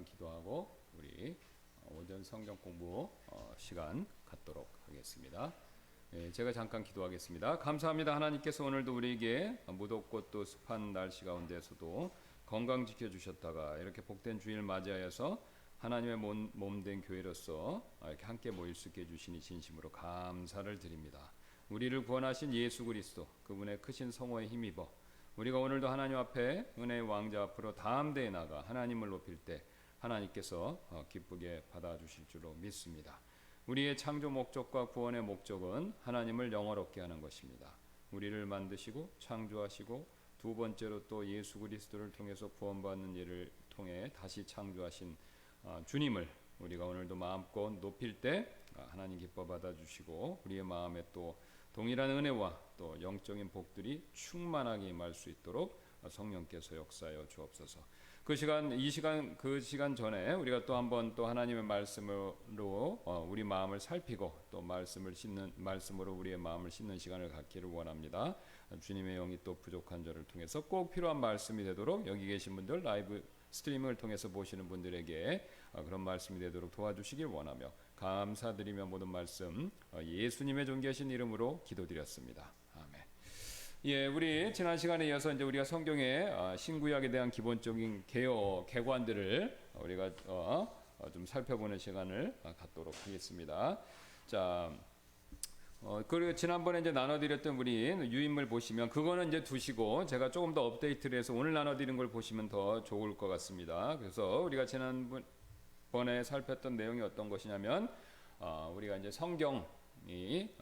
잠깐 기도하고 우리 오전 성경 공부 시간 갖도록 하겠습니다. 제가 잠깐 기도하겠습니다. 감사합니다. 하나님께서 오늘도 우리에게 무덥고 또 습한 날씨 가운데서도 건강 지켜주셨다가 이렇게 복된 주일 맞이하여서 하나님의 몸된 교회로서 이렇게 함께 모일 수 있게 해주시니 진심으로 감사를 드립니다. 우리를 구원하신 예수 그리스도 그분의 크신 성호에 힘입어 우리가 오늘도 하나님 앞에 은혜의 왕자 앞으로 담대히 나가 하나님을 높일 때 하나님께서 기쁘게 받아주실 줄로 믿습니다. 우리의 창조 목적과 구원의 목적은 하나님을 영화롭게 하는 것입니다. 우리를 만드시고 창조하시고 두 번째로 또 예수 그리스도를 통해서 구원받는 일을 통해 다시 창조하신 주님을 우리가 오늘도 마음껏 높일 때 하나님 기뻐 받아주시고 우리의 마음에 또 동일한 은혜와 또 영적인 복들이 충만하게 임할 수 있도록 성령께서 역사하여 주옵소서. 그 시간 전에 우리가 또 한번 또 하나님의 말씀으로 우리 마음을 살피고 또 말씀으로 우리의 마음을 씻는 시간을 갖기를 원합니다. 주님의 영이 또 부족한 저를 통해서 꼭 필요한 말씀이 되도록 여기 계신 분들 라이브 스트리밍을 통해서 보시는 분들에게 그런 말씀이 되도록 도와주시길 원하며 감사드리며 모든 말씀 예수님의 존귀하신 이름으로 기도드렸습니다. 아멘. 우리 지난 시간에 이어서 이제 우리가 성경의 신구약에 대한 기본적인 개관들을 우리가 좀 살펴보는 시간을 갖도록 하겠습니다. 자, 그리고 지난번에 이제 나눠드렸던 우리 유인물 보시면 그거는 이제 두시고 제가 조금 더 업데이트를 해서 오늘 나눠드린 걸 보시면 더 좋을 것 같습니다. 그래서 우리가 지난번에 살폈던 내용이 어떤 것이냐면 우리가 이제 성경이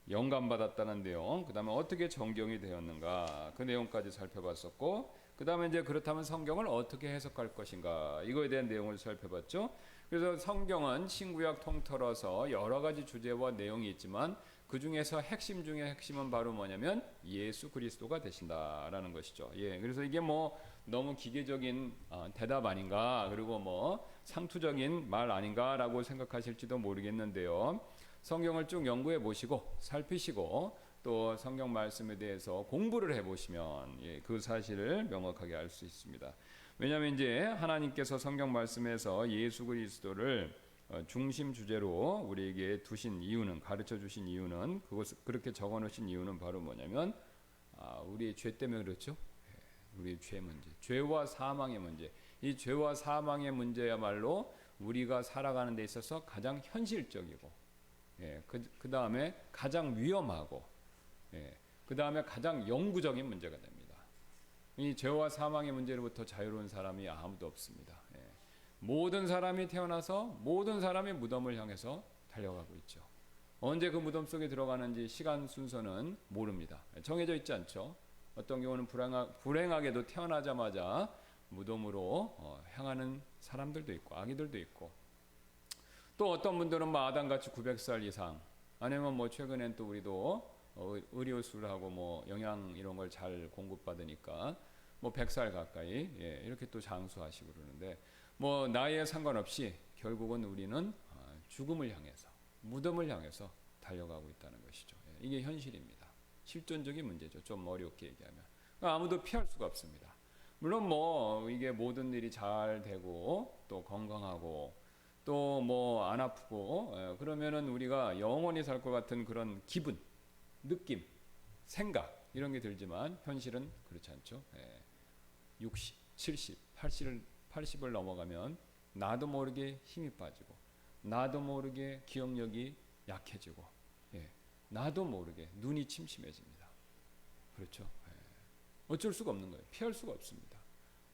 영감받았다는 내용, 그 다음에 어떻게 정경이 되었는가 그 내용까지 살펴봤었고, 그 다음에 이제 그렇다면 성경을 어떻게 해석할 것인가 이거에 대한 내용을 살펴봤죠. 그래서 성경은 신구약 통틀어서 여러 가지 주제와 내용이 있지만 그 중에서 핵심 중에 핵심은 바로 뭐냐면 예수 그리스도가 되신다라는 것이죠. 그래서 이게 뭐 너무 기계적인 대답 아닌가, 그리고 뭐 상투적인 말 아닌가라고 생각하실지도 모르겠는데요. 성경을 쭉 연구해 보시고 살피시고 또 성경 말씀에 대해서 공부를 해 보시면 그 사실을 명확하게 알 수 있습니다. 왜냐하면 이제 하나님께서 성경 말씀에서 예수 그리스도를 중심 주제로 우리에게 두신 이유는, 가르쳐 주신 이유는, 그렇게 적어 놓으신 이유는 바로 뭐냐면 우리의 죄 때문에 그렇죠. 우리의 죄 문제, 죄와 사망의 문제. 이 죄와 사망의 문제야말로 우리가 살아가는 데 있어서 가장 현실적이고, 그 다음에 가장 위험하고, 그 다음에 가장 영구적인 문제가 됩니다. 이 죄와 사망의 문제로부터 자유로운 사람이 아무도 없습니다. 모든 사람이 태어나서 모든 사람이 무덤을 향해서 달려가고 있죠. 언제 그 무덤 속에 들어가는지 시간 순서는 모릅니다. 정해져 있지 않죠. 어떤 경우는 불행하게도 태어나자마자 무덤으로 향하는 사람들도 있고 아기들도 있고, 또 어떤 분들은 뭐 아담같이 900살 이상, 아니면 뭐 최근엔 또 우리도 의료술하고 뭐 영양 이런 걸 잘 공급받으니까 뭐 100살 가까이 이렇게 또 장수하시고 그러는데, 뭐 나이에 상관없이 결국은 우리는 죽음을 향해서, 무덤을 향해서 달려가고 있다는 것이죠. 이게 현실입니다. 실존적인 문제죠. 좀 어렵게 얘기하면 아무도 피할 수가 없습니다. 물론 뭐 이게 모든 일이 잘 되고 또 건강하고 또 뭐 안 아프고 그러면은 우리가 영원히 살 것 같은 그런 기분, 느낌, 생각 이런 게 들지만 현실은 그렇지 않죠. 60, 70, 80을 넘어가면 나도 모르게 힘이 빠지고, 나도 모르게 기억력이 약해지고, 나도 모르게 눈이 침침해집니다. 그렇죠. 어쩔 수가 없는 거예요. 피할 수가 없습니다.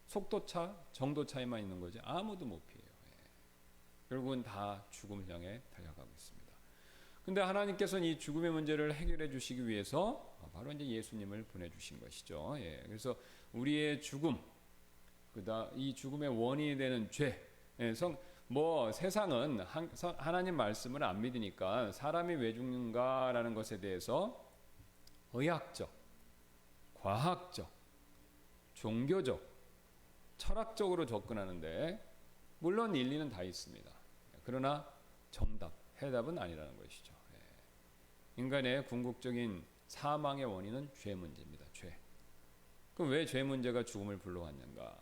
속도차, 정도차에만 있는 거지 아무도 못 피해요. 결국은 다 죽음을 향해 달려가고 있습니다. 근데 하나님께서는 이 죽음의 문제를 해결해 주시기 위해서 바로 이제 예수님을 보내주신 것이죠. 그래서 우리의 죽음, 이 죽음의 원인이 되는 죄, 세상은 하나님 말씀을 안 믿으니까 사람이 왜 죽는가라는 것에 대해서 의학적, 과학적, 종교적, 철학적으로 접근하는데 물론 일리는 다 있습니다. 그러나 해답은 아니라는 것이죠. 인간의 궁극적인 사망의 원인은 죄 문제입니다. 죄. 그럼 왜 죄 문제가 죽음을 불러왔는가?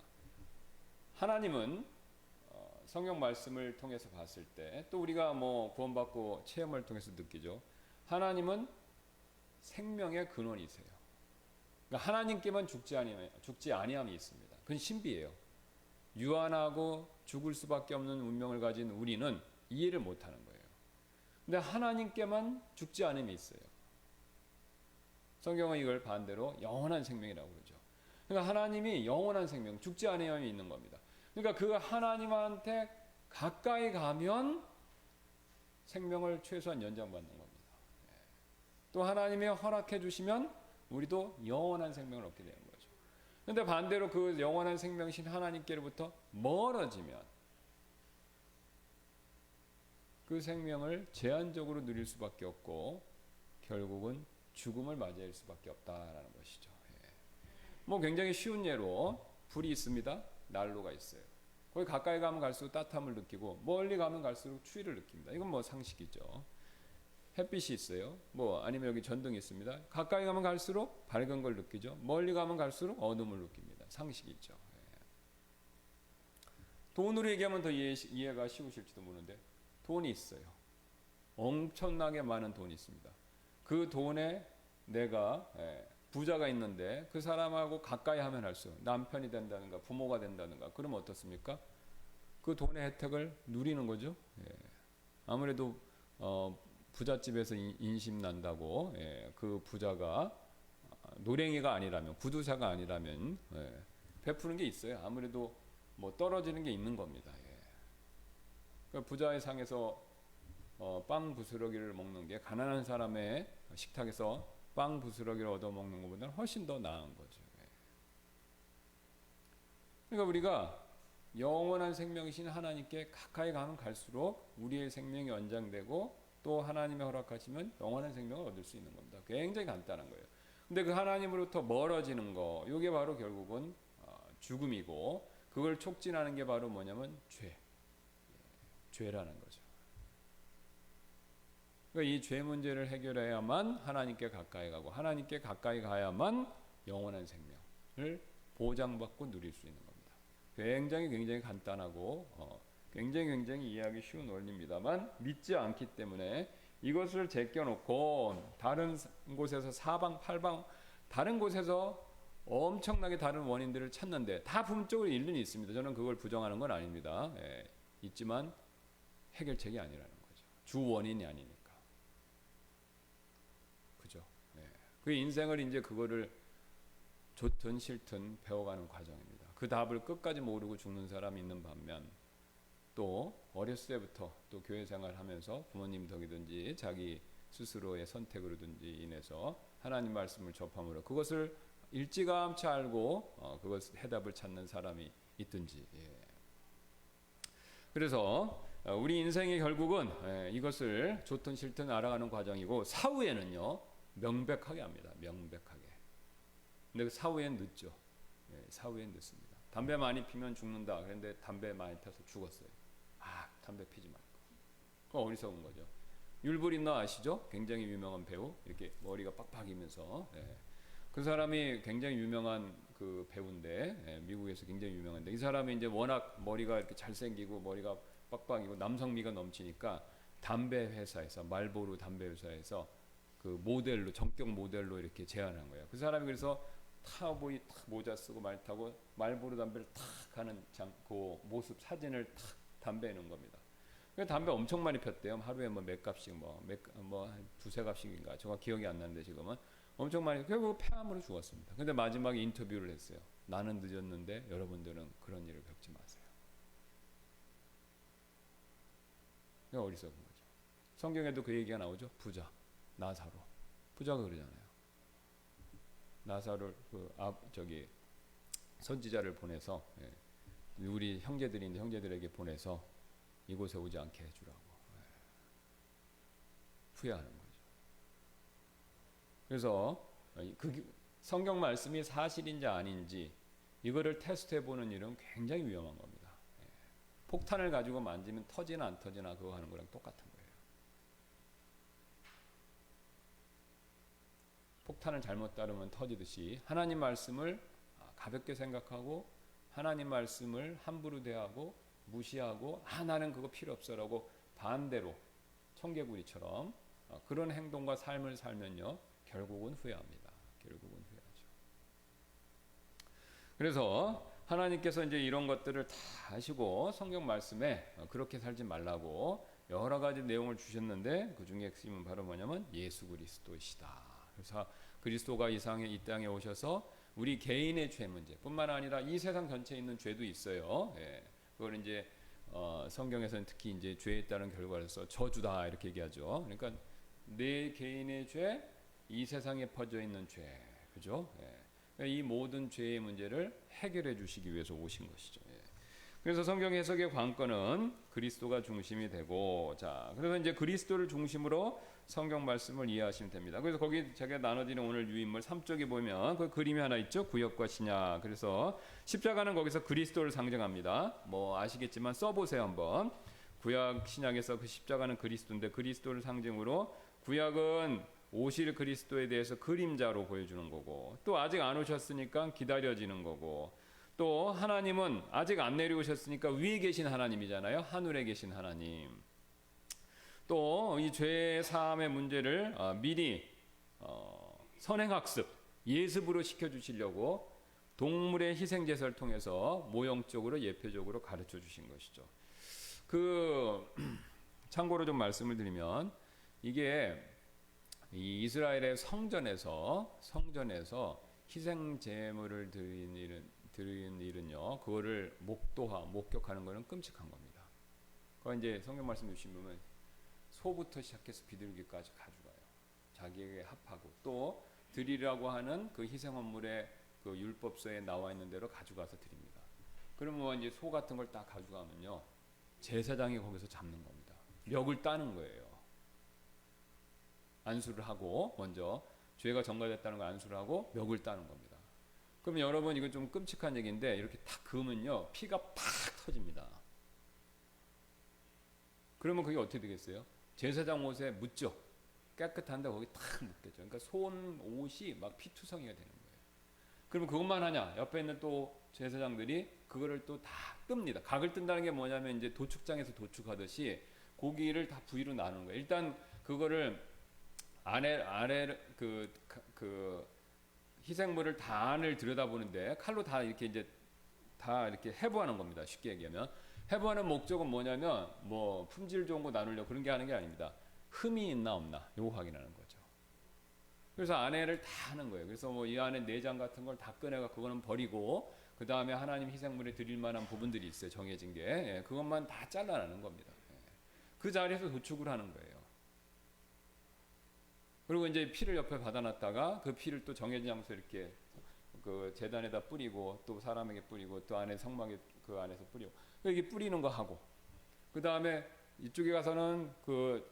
하나님은 성경 말씀을 통해서 봤을 때 또 우리가 뭐 구원받고 체험을 통해서 느끼죠. 하나님은 생명의 근원이세요. 그러니까 하나님께만 죽지 아니함이 있습니다. 그건 신비예요. 유한하고 죽을 수밖에 없는 운명을 가진 우리는 이해를 못하는 거예요. 근데 하나님께만 죽지 않음이 있어요. 성경은 이걸 반대로 영원한 생명이라고 그러죠. 그러니까 하나님이 영원한 생명, 죽지 아니함이 있는 겁니다. 그러니까 그 하나님한테 가까이 가면 생명을 최소한 연장받는 겁니다. 또 하나님이 허락해 주시면 우리도 영원한 생명을 얻게 되는 거죠. 그런데 반대로 그 영원한 생명이신 하나님께로부터 멀어지면 그 생명을 제한적으로 누릴 수밖에 없고 결국은 죽음을 맞이할 수밖에 없다라는 것이죠. 뭐 굉장히 쉬운 예로 불이 있습니다. 난로가 있어요. 거기 가까이 가면 갈수록 따뜻함을 느끼고 멀리 가면 갈수록 추위를 느낍니다. 이건 뭐 상식이죠. 햇빛이 있어요. 뭐 아니면 여기 전등이 있습니다. 가까이 가면 갈수록 밝은 걸 느끼죠. 멀리 가면 갈수록 어둠을 느낍니다. 상식이죠. 돈으로 얘기하면 더 이해가 쉬우실지도 모르는데 돈이 있어요. 엄청나게 많은 돈이 있습니다. 그 돈에 내가 부자가 있는데 그 사람하고 가까이 하면 할수록 남편이 된다든가 부모가 된다든가 그러면 어떻습니까? 그 돈의 혜택을 누리는 거죠. 아무래도 부잣집에서 인심 난다고 그 부자가 노랭이가 아니라면 구두사가 아니라면 베푸는 게 있어요. 아무래도 뭐 떨어지는 게 있는 겁니다. 그러니까 부자의 상에서 빵 부스러기를 먹는 게 가난한 사람의 식탁에서 빵 부스러기를 얻어 먹는 것보다는 훨씬 더 나은 거죠. 그러니까 우리가 영원한 생명이신 하나님께 가까이 가면 갈수록 우리의 생명이 연장되고 또 하나님의 허락하시면 영원한 생명을 얻을 수 있는 겁니다. 굉장히 간단한 거예요. 근데 그 하나님으로부터 멀어지는 거, 이게 바로 결국은 죽음이고 그걸 촉진하는 게 바로 뭐냐면 죄라는 거죠. 그러니까 이 죄 문제를 해결해야만 하나님께 가까이 가고 하나님께 가까이 가야만 영원한 생명을 보장받고 누릴 수 있는 겁니다. 굉장히 간단하고 굉장히 이해하기 쉬운 원리입니다만 믿지 않기 때문에 이것을 제껴놓고 다른 곳에서 사방팔방 다른 곳에서 엄청나게 다른 원인들을 찾는데 다 부분적으로 일리는 있습니다. 저는 그걸 부정하는 건 아닙니다. 있지만 해결책이 아니라는 거죠. 주 원인이 아니니까. 그죠? 그 인생을 이제 그거를 좋든 싫든 배워가는 과정입니다. 그 답을 끝까지 모르고 죽는 사람이 있는 반면 또 어렸을 때부터 또 교회 생활하면서 부모님 덕이든지 자기 스스로의 선택으로든지 인해서 하나님 말씀을 접함으로 그것을 일찌감치 알고 그것 해답을 찾는 사람이 있든지. 그래서 우리 인생의 결국은 이것을 좋든 싫든 알아가는 과정이고 사후에는요 명백하게 합니다. 명백하게. 근데 그 사후엔 늦죠. 사후엔 늦습니다. 담배 많이 피면 죽는다. 그런데 담배 많이 펴서 죽었어요. 담배 피지 말고. 그거 어리석은 거죠. 율브린너 아시죠? 굉장히 유명한 배우. 이렇게 머리가 빡빡이면서. 그 사람이 굉장히 유명한 그 배우인데 미국에서 굉장히 유명한데 이 사람이 이제 워낙 머리가 이렇게 잘생기고 머리가 빡빡이고 남성미가 넘치니까 담배 회사에서 말보로 담배 회사에서 그 모델로 전격 모델로 이렇게 제안한 거예요. 그 사람이 그래서 타보이 탁 모자 쓰고 말 타고 말보로 담배를 탁 하는 그 모습 사진을 탁 담배에 넣은 겁니다. 그 담배 엄청 많이 폈대요. 하루에 뭐 몇 값씩 뭐 한 두세 값씩인가 제가 기억이 안 나는데 지금은 엄청 많이 결국 폐암으로 죽었습니다. 근데 마지막에 인터뷰를 했어요. 나는 늦었는데 여러분들은 그런 일을 겪지 마세요. 이거 어리석은 거죠. 성경에도 그 얘기가 나오죠. 부자 나사로 부자가 그러잖아요. 나사로를 선지자를 보내서 우리 형제들인데 형제들에게 보내서 이곳에 오지 않게 해주라고 후회하는 거죠. 그래서 그 성경 말씀이 사실인지 아닌지 이거를 테스트해보는 일은 굉장히 위험한 겁니다. 폭탄을 가지고 만지면 터지나 안 터지나 그거 하는 거랑 똑같은 거예요. 폭탄을 잘못 다루면 터지듯이 하나님 말씀을 가볍게 생각하고 하나님 말씀을 함부로 대하고 무시하고 나는 그거 필요 없어라고 반대로 청개구리처럼 그런 행동과 삶을 살면요 결국은 후회합니다. 결국은 후회하죠. 그래서 하나님께서 이제 이런 것들을 다 하시고 성경 말씀에 그렇게 살지 말라고 여러 가지 내용을 주셨는데 그 중에 핵심은 바로 뭐냐면 예수 그리스도이시다. 그래서 그리스도가 이 땅에 오셔서 우리 개인의 죄 문제뿐만 아니라 이 세상 전체에 있는 죄도 있어요. 예. 그걸 이제 성경에서는 특히 이제 죄에 따른 결과로서 저주다 이렇게 얘기하죠. 그러니까 내 개인의 죄, 이 세상에 퍼져 있는 죄, 그죠? 예. 이 모든 죄의 문제를 해결해 주시기 위해서 오신 것이죠. 예. 그래서 성경 해석의 관건은 그리스도가 중심이 되고, 자, 그래서 이제 그리스도를 중심으로 성경 말씀을 이해하시면 됩니다. 그래서 거기 제가 나눠드린 오늘 유인물 3쪽에 보면 그 그림이 하나 있죠. 구역과 신약. 그래서 십자가는 거기서 그리스도를 상징합니다. 뭐 아시겠지만 써보세요 한번. 구약 신약에서 그 십자가는 그리스도인데 그리스도를 상징으로 구약은 오실 그리스도에 대해서 그림자로 보여주는 거고 또 아직 안 오셨으니까 기다려지는 거고 또 하나님은 아직 안 내려오셨으니까 위에 계신 하나님이잖아요. 하늘에 계신 하나님. 또 이 죄 사함의 문제를 미리 선행학습, 예습으로 시켜주시려고 동물의 희생제사를 통해서 모형적으로 예표적으로 가르쳐 주신 것이죠. 참고로 좀 말씀을 드리면 이게 이 이스라엘의 성전에서 희생 제물을 드리는 일은요, 그거를 목격하는 것은 끔찍한 겁니다. 그거 이제 성경 말씀 주시면 소부터 시작해서 비둘기까지 가져가요. 자기에게 합하고 또 드리라고 하는 그 희생원물의 그 율법서에 나와 있는 대로 가져가서 드립니다. 그러면 이제 소 같은 걸 딱 가져가면요, 제사장이 거기서 잡는 겁니다. 멱을 따는 거예요. 안수를 하고 먼저 죄가 전가됐다는 걸 안수를 하고 멱을 따는 겁니다. 그러면 여러분 이건 좀 끔찍한 얘기인데 이렇게 탁 그으면요 피가 팍 터집니다. 그러면 그게 어떻게 되겠어요? 제사장 옷에 묻죠. 깨끗한데 거기 탁 묻겠죠. 그러니까 손 옷이 막 피투성이가 되는 거예요. 그러면 그것만 하냐? 옆에 있는 또 제사장들이 그거를 또 다 뜹니다. 각을 뜬다는 게 뭐냐면 이제 도축장에서 도축하듯이 고기를 다 부위로 나누는 거예요. 일단 그거를 그 희생물을 다 안을 들여다보는데 칼로 다 이렇게 이제 다 이렇게 해부하는 겁니다. 쉽게 얘기하면 해부하는 목적은 뭐냐면 뭐 품질 좋은 거 나누려고 그런 게 하는 게 아닙니다. 흠이 있나 없나 요거 확인하는 거죠. 그래서 안에를 다 하는 거예요. 그래서 뭐 이 안에 내장 같은 걸 다 꺼내가 그거는 버리고 그 다음에 하나님 희생물에 드릴 만한 부분들이 있어요. 정해진 게 그것만 다 잘라내는 겁니다. 그 자리에서 도축을 하는 거예요. 그리고 이제 피를 옆에 받아놨다가 그 피를 또 정해진 장소에 이렇게 그 제단에다 뿌리고 또 사람에게 뿌리고 또 안에 성막에 그 안에서 뿌리고 이렇게 뿌리는 거 하고 그 다음에 이쪽에 가서는 그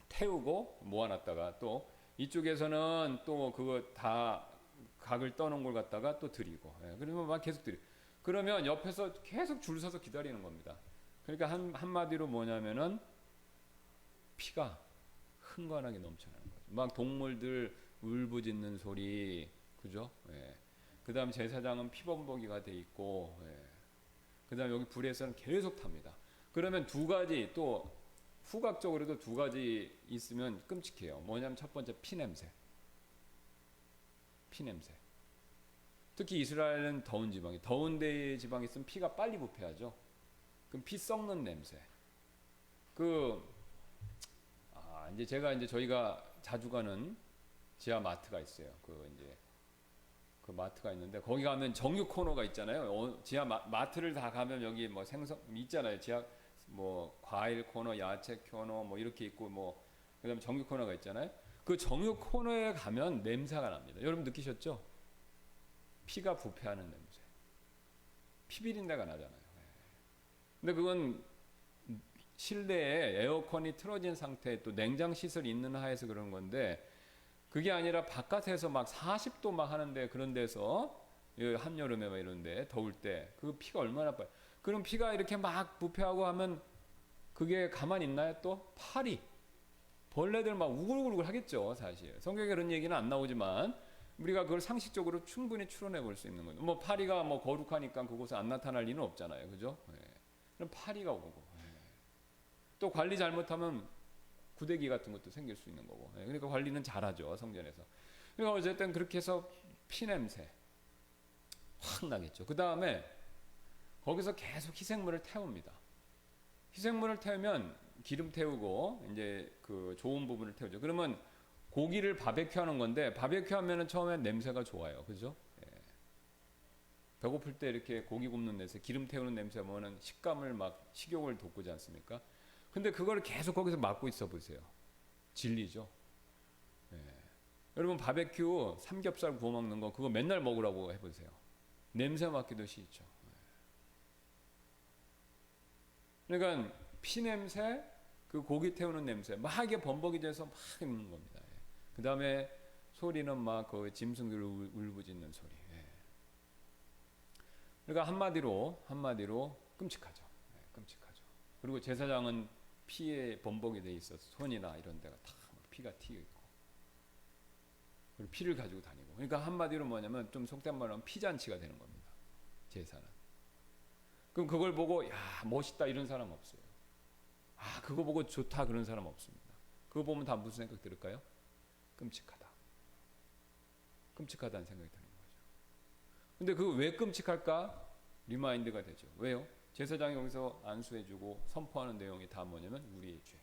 태우고 모아놨다가 또 이쪽에서는 또 그거 다 각을 떠놓은 걸 갖다가 또 드리고 그러면 막 계속 드리고 그러면 옆에서 계속 줄 서서 기다리는 겁니다. 그러니까 한마디로 뭐냐면은 피가 흥건하게 넘쳐나는 거죠. 막 동물들 울부짖는 소리, 그죠? 그 다음 제사장은 피범벅이가 돼 있고, 그 다음 여기 불에서는 계속 탑니다. 그러면 두 가지 또 후각적으로도 두 가지 있으면 끔찍해요. 뭐냐면 첫 번째 피냄새. 특히 이스라엘은 더운 지방이 더운 데 지방에 있으면 피가 빨리 부패하죠. 그럼 피 썩는 냄새. 이제 저희가 자주 가는 지하 마트가 있어요. 그 마트가 있는데 거기 가면 정육 코너가 있잖아요. 지하 마트를 다 가면 여기 뭐 생선 있잖아요. 지하 뭐 과일 코너, 야채 코너 뭐 이렇게 있고 뭐 그다음에 정육 코너가 있잖아요. 그 정육 코너에 가면 냄새가 납니다. 여러분 느끼셨죠? 피가 부패하는 냄새. 피 비린내가 나잖아요. 근데 그건 실내에 에어컨이 틀어진 상태에 또 냉장 시설이 있는 하에서 그런 건데 그게 아니라 바깥에서 막 40도 막 하는데 그런 데서 한여름에 막 이런데 더울 때 그 피가 얼마나 빠요. 그럼 피가 이렇게 막 부패하고 하면 그게 가만히 있나요? 또 벌레들 막 우글우글 하겠죠. 사실 성경에 그런 얘기는 안 나오지만 우리가 그걸 상식적으로 충분히 추론해 볼 수 있는 거죠. 뭐 파리가 뭐 거룩하니까 그곳에 안 나타날 리는 없잖아요. 그죠? 그럼 파리가 오고, 또 관리 잘못하면 구데기 같은 것도 생길 수 있는 거고. 그러니까 관리는 잘하죠, 성전에서. 그러니까 어쨌든 그렇게 해서 피냄새 확 나겠죠. 그 다음에 거기서 계속 희생물을 태웁니다. 희생물을 태우면 기름 태우고 이제 그 좋은 부분을 태우죠. 그러면 고기를 바베큐 하는 건데, 바베큐 하면은 처음엔 냄새가 좋아요. 그죠? 배고플 때 이렇게 고기 굽는 냄새, 기름 태우는 냄새 보면은 식감을 막 식욕을 돋구지 않습니까? 근데 그걸 계속 거기서 맡고 있어 보세요. 진리죠. 여러분 바베큐 삼겹살 구워 먹는 거 그거 맨날 먹으라고 해보세요. 냄새 맡기도 싫죠. 그러니까 피 냄새, 그 고기 태우는 냄새, 막 이게 범벅이 돼서 막 있는 겁니다. 그 다음에 소리는 막 그 짐승들 울부짖는 소리. 그러니까 한마디로 끔찍하죠. 끔찍하죠. 그리고 제사장은 피에 범벅이 돼 있어서 손이나 이런 데가 다 피가 튀어 있고, 그리고 피를 가지고 다니고. 그러니까 한마디로 뭐냐면 좀 속된 말로 하면 피잔치가 되는 겁니다. 제사는. 그럼 그걸 보고 야 멋있다 이런 사람 없어요. 아 그거 보고 좋다 그런 사람 없습니다. 그거 보면 다 무슨 생각 들을까요? 끔찍하다. 끔찍하다는 생각이 드는 거죠. 근데 그거 왜 끔찍할까? 리마인드가 되죠. 왜요? 제사장이 여기서 안수해주고 선포하는 내용이 다 뭐냐면 우리의 죄.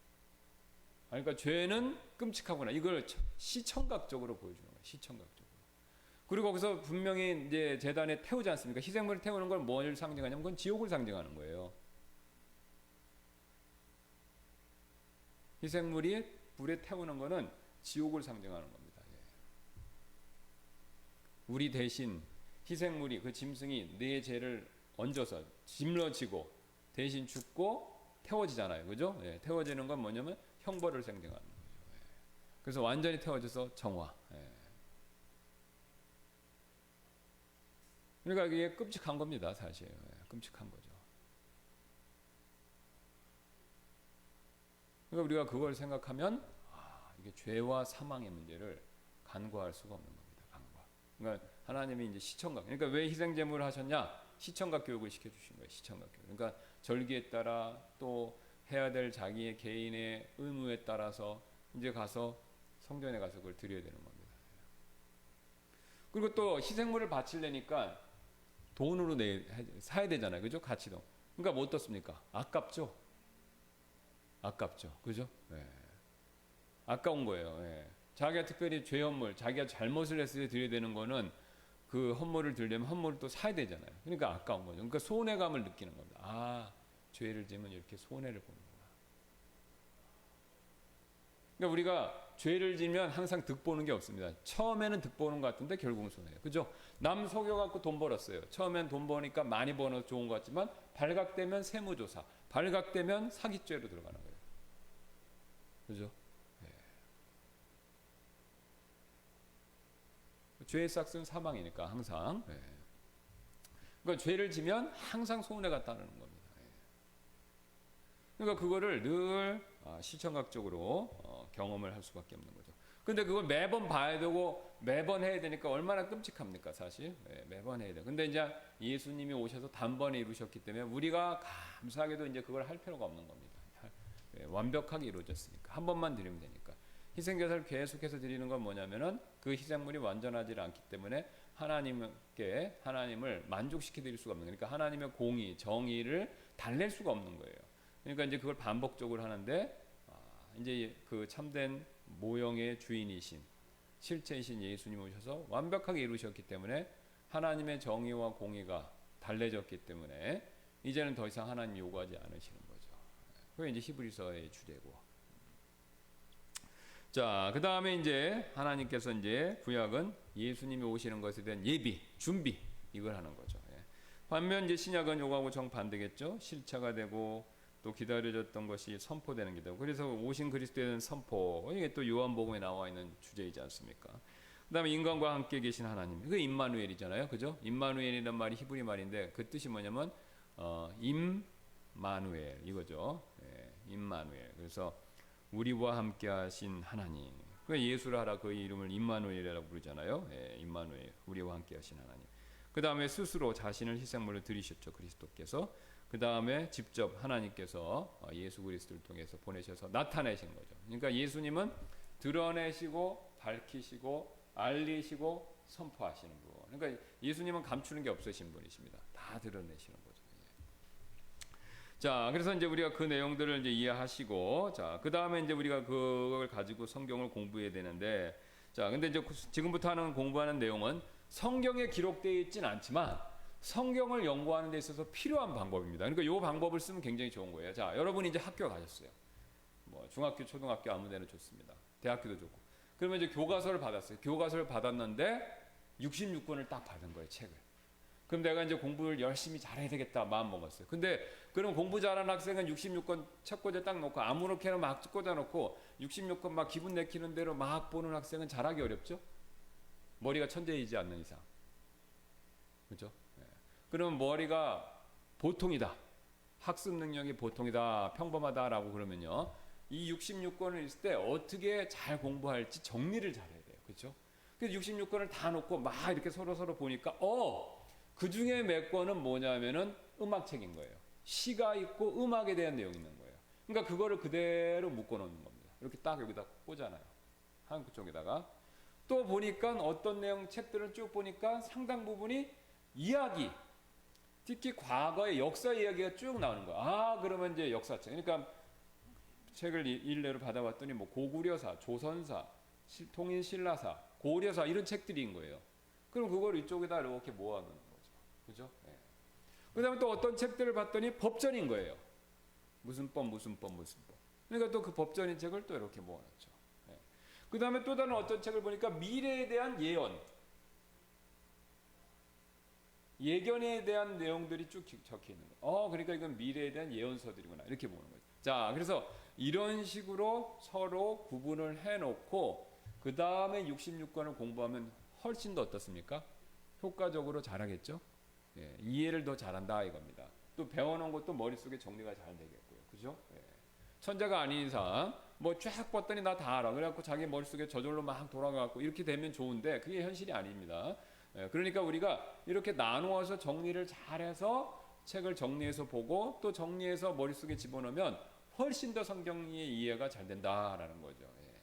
그러니까 죄는 끔찍하구나. 이걸 시청각적으로 보여주는 거예요. 시청각적으로. 그리고 거기서 분명히 이제 제단에 태우지 않습니까? 희생물을 태우는 걸 뭘 상징하냐면 그건 지옥을 상징하는 거예요. 희생물이 불에 태우는 거는 지옥을 상징하는 겁니다. 우리 대신 희생물이 그 짐승이 내 죄를 얹어서 짊어지고 대신 죽고 태워지잖아요. 그죠? 태워지는 건 뭐냐면 형벌을 상징하는 거죠. 그래서 완전히 태워져서 정화. 그러니까 이게 끔찍한 겁니다. 사실. 끔찍한 거죠. 그러니까 우리가 그걸 생각하면 이게 죄와 사망의 문제를 간과할 수가 없는 겁니다. 간과. 그러니까 하나님이 이제 시청각. 그러니까 왜 희생제물을 하셨냐? 시청각 교육을 시켜주신 거예요. 시청각 교육. 그러니까 절기에 따라 또 해야 될 자기의 개인의 의무에 따라서 이제 가서 성전에 가서 그걸 드려야 되는 겁니다. 그리고 또 희생물을 바치려니까 돈으로 사야 되잖아요. 그죠? 가치도. 그러니까 뭐 어떻습니까? 아깝죠? 아깝죠. 그죠? 아까운 거예요. 자기가 특별히 죄 헌물, 자기가 잘못을 했을 때 드려야 되는 거는 그 헌물을 드리려면 헌물을 또 사야 되잖아요. 그러니까 아까운 거죠. 그러니까 손해감을 느끼는 겁니다. 아, 죄를 지면 이렇게 손해를 보는구나. 그러니까 우리가 죄를 지면 항상 득보는 게 없습니다. 처음에는 득보는 것 같은데 결국은 손해예요. 그죠? 남 속여갖고 돈 벌었어요. 처음엔 돈 버니까 많이 버는 좋은 것 같지만 발각되면 세무조사, 발각되면 사기죄로 들어가는 거예요. 그죠? 죄의 싹은 사망이니까 항상. 그러니까 죄를 지면 항상 손해가 따르는 겁니다. 그러니까 그거를 늘 시청각적으로 경험을 할 수밖에 없는 거죠. 근데 그걸 매번 봐야 되고 매번 해야 되니까 얼마나 끔찍합니까, 사실. 매번 해야 돼요. 근데 이제 예수님이 오셔서 단번에 이루셨기 때문에 우리가 감사하게도 이제 그걸 할 필요가 없는 겁니다. 완벽하게 이루어졌으니까. 한 번만 드리면 되니까. 희생제사를 계속해서 드리는 건 뭐냐면은 그 희생물이 완전하지 않기 때문에 하나님을 만족시켜 드릴 수가 없는 거예요. 그러니까 하나님의 공의, 정의를 달랠 수가 없는 거예요. 그러니까 이제 그걸 반복적으로 하는데 이제 그 참된 모형의 주인이신 실체이신 예수님 오셔서 완벽하게 이루셨기 때문에 하나님의 정의와 공의가 달래졌기 때문에 이제는 더 이상 하나님 요구하지 않으시는 거죠. 그게 이제 히브리서의 주제고. 자, 그 다음에 이제 하나님께서 이제 구약은 예수님이 오시는 것에 대한 예비, 준비 이걸 하는 거죠. 반면 이제 신약은 요거하고 정반대겠죠. 실체가 되고 또 기다려졌던 것이 선포되는 게 되고, 그래서 오신 그리스도에 대한 선포, 이게 또 요한복음에 나와 있는 주제이지 않습니까? 그 다음에 인간과 함께 계신 하나님, 그게 임마누엘이잖아요. 그죠? 임마누엘이란 말이 히브리 말인데 그 뜻이 뭐냐면 임마누엘 이거죠. 임마누엘. 그래서 우리와 함께 하신 하나님. 그러니까 예수를 하라 그 이름을 임마누엘이라고 부르잖아요. 임마누엘, 우리와 함께 하신 하나님. 그 다음에 스스로 자신을 희생물로 드리셨죠. 그리스도께서. 그 다음에 직접 하나님께서 예수 그리스도를 통해서 보내셔서 나타내신 거죠. 그러니까 예수님은 드러내시고 밝히시고 알리시고 선포하시는 분. 그러니까 예수님은 감추는 게 없으신 분이십니다. 다 드러내시는 거죠. 자, 그래서 이제 우리가 그 내용들을 이제 이해하시고, 자, 그 다음에 이제 우리가 그걸 가지고 성경을 공부해야 되는데, 자, 근데 이제 지금부터 하는 공부하는 내용은 성경에 기록되어 있진 않지만 성경을 연구하는 데 있어서 필요한 방법입니다. 그러니까 이 방법을 쓰면 굉장히 좋은 거예요. 자, 여러분이 이제 학교 가셨어요. 뭐 중학교, 초등학교 아무 데나 좋습니다. 대학교도 좋고. 그러면 이제 교과서를 받았어요. 교과서를 받았는데 66권을 딱 받은 거예요, 책을. 그럼 내가 이제 공부를 열심히 잘해야 되겠다 마음 먹었어요. 근데 그럼 공부 잘하는 학생은 66권 책꽂이에 딱 놓고 아무렇게나 막 꽂아놓고 66권 막 기분 내키는 대로 막 보는 학생은 잘하기 어렵죠? 머리가 천재이지 않는 이상. 그렇죠? 네. 그러면 머리가 보통이다. 학습 능력이 보통이다. 평범하다라고 그러면요. 이 66권을 있을 때 어떻게 잘 공부할지 정리를 잘해야 돼요. 그렇죠? 그래서 66권을 다 놓고 막 이렇게 서로 보니까 그 중에 몇 권은 뭐냐면은 음악책인 거예요. 시가 있고 음악에 대한 내용이 있는 거예요. 그러니까 그거를 그대로 묶어 놓는 겁니다. 이렇게 딱 여기다 꽂아놔요. 한국 쪽에다가. 또 보니까 어떤 내용 책들을 쭉 보니까 상당 부분이 이야기, 특히 과거의 역사 이야기가 쭉 나오는 거야. 아, 그러면 이제 역사책. 그러니까 책을 일례로 받아봤더니 뭐 고구려사, 조선사, 통일신라사, 고려사 이런 책들인 거예요. 그럼 그걸 이쪽에다 이렇게 모아놓는 거죠. 그죠? 네. 그 다음에 또 어떤 책들을 봤더니 법전인 거예요. 무슨 법. 그러니까 또 그 법전인 책을 또 이렇게 모아놨죠. 네. 그 다음에 또 다른 어떤 책을 보니까 미래에 대한 예견에 대한 내용들이 쭉 적혀 있는 거예요. 그러니까 이건 미래에 대한 예언서들이구나. 이렇게 보는 거죠. 자, 그래서 이런 식으로 서로 구분을 해놓고 그 다음에 66권을 공부하면 훨씬 더 어떻습니까? 효과적으로 잘하겠죠? 예, 이해를 더 잘한다 이겁니다. 또 배워놓은 것도 머릿속에 정리가 잘 되겠고요. 그죠? 예. 천재가 아닌 이상 뭐 쫙 봤더니 나 다 알아. 그래갖고 자기 머릿속에 저절로 막 돌아가고 이렇게 되면 좋은데 그게 현실이 아닙니다. 예, 그러니까 우리가 이렇게 나누어서 정리를 잘해서 책을 정리해서 보고 또 정리해서 머릿속에 집어넣으면 훨씬 더 성경의 이해가 잘 된다라는 거죠. 예.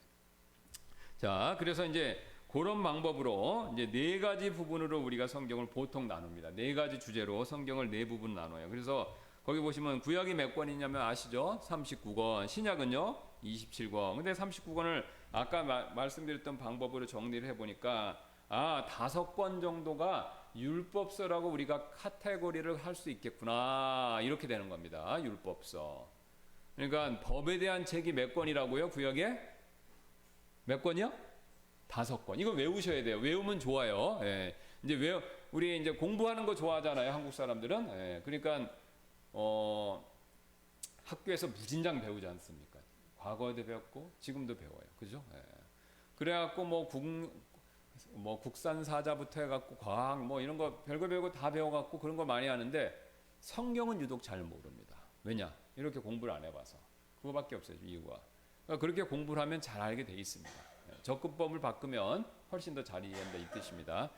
자, 그래서 이제 그런 방법으로 이제 네 가지 부분으로 우리가 성경을 보통 나눕니다. 네 가지 주제로 성경을 네 부분 나눠요. 그래서 거기 보시면 구약이 몇 권이냐면 아시죠? 39권, 신약은요 27권. 근데 39권을 아까 말씀드렸던 방법으로 정리를 해보니까 5권 정도가 율법서라고 우리가 카테고리를 할 수 있겠구나 이렇게 되는 겁니다. 율법서. 그러니까 법에 대한 책이 몇 권이라고요? 구약에 몇 권이요? 5권. 이거 외우셔야 돼요. 외우면 좋아요. 예. 이제 우리 이제 공부하는 거 좋아하잖아요. 한국 사람들은. 예. 그러니까 학교에서 무진장 배우지 않습니까? 과거에도 배웠고 지금도 배워요. 그죠? 예. 그래갖고 뭐 국산사자부터 해갖고 과학 뭐 이런 거 별거 다 배워갖고 그런 거 많이 하는데 성경은 유독 잘 모릅니다. 왜냐? 이렇게 공부를 안 해봐서. 그거밖에 없어요. 이유가. 그러니까 그렇게 공부를 하면 잘 알게 돼 있습니다. 접근법을 바꾸면 훨씬 더 잘 이해한다 이 뜻입니다.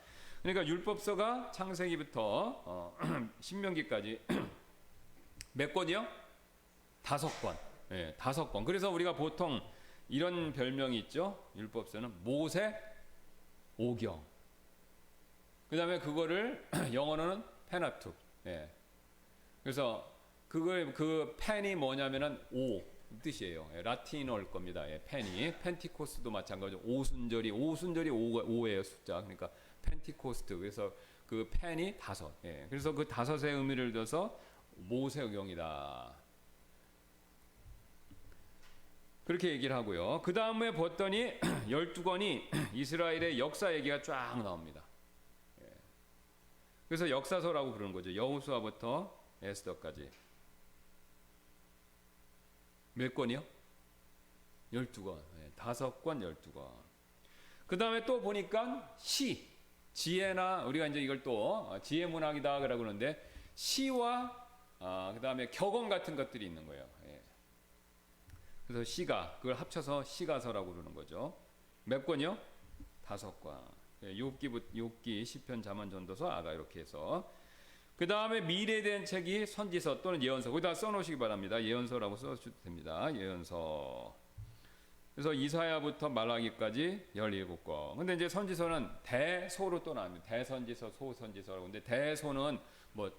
그러니까 율법서가 창세기부터 신명기까지 몇 권이요? 5권. 예, 5권. 그래서 우리가 보통 이런 별명이 있죠. 율법서는 모세 오경. 그다음에 그거를 영어로는 페나툭. 예. 그래서 그 펜이 뭐냐면은 뜻이에요. 예, 라틴어일 겁니다. 예, 펜이 펜티코스도 마찬가지로 오순절이 5예요 숫자. 그러니까 펜티코스트. 그래서 그 펜이 5. 예, 그래서 그 5의 의미를 둬서 모세오경이다. 그렇게 얘기를 하고요. 그 다음에 봤더니 12권이 이스라엘의 역사 얘기가 쫙 나옵니다. 예. 그래서 역사서라고 부르는 거죠. 여호수아부터 에스더까지. 몇 권이요? 12권. 네, 5권, 12권. 그 다음에 또 보니까 지혜나, 우리가 이제 이걸 또 지혜 문학이다 그러는데, 시와, 그 다음에 격언 같은 것들이 있는 거예요. 예. 그래서 시가, 그걸 합쳐서 시가서라고 그러는 거죠. 몇 권이요? 5권. 예, 욥기, 시편, 잠언, 전도서, 아가 이렇게 해서. 그 다음에 미래에 대한 책이 선지서 또는 예언서. 거기다 써놓으시기 바랍니다. 예언서라고 써주셔도 됩니다. 예언서. 그래서 이사야부터 말라기까지 17권. 근데 이제 선지서는 대소로 또 나옵니다. 대선지서, 소선지서라고. 근데 대소는 뭐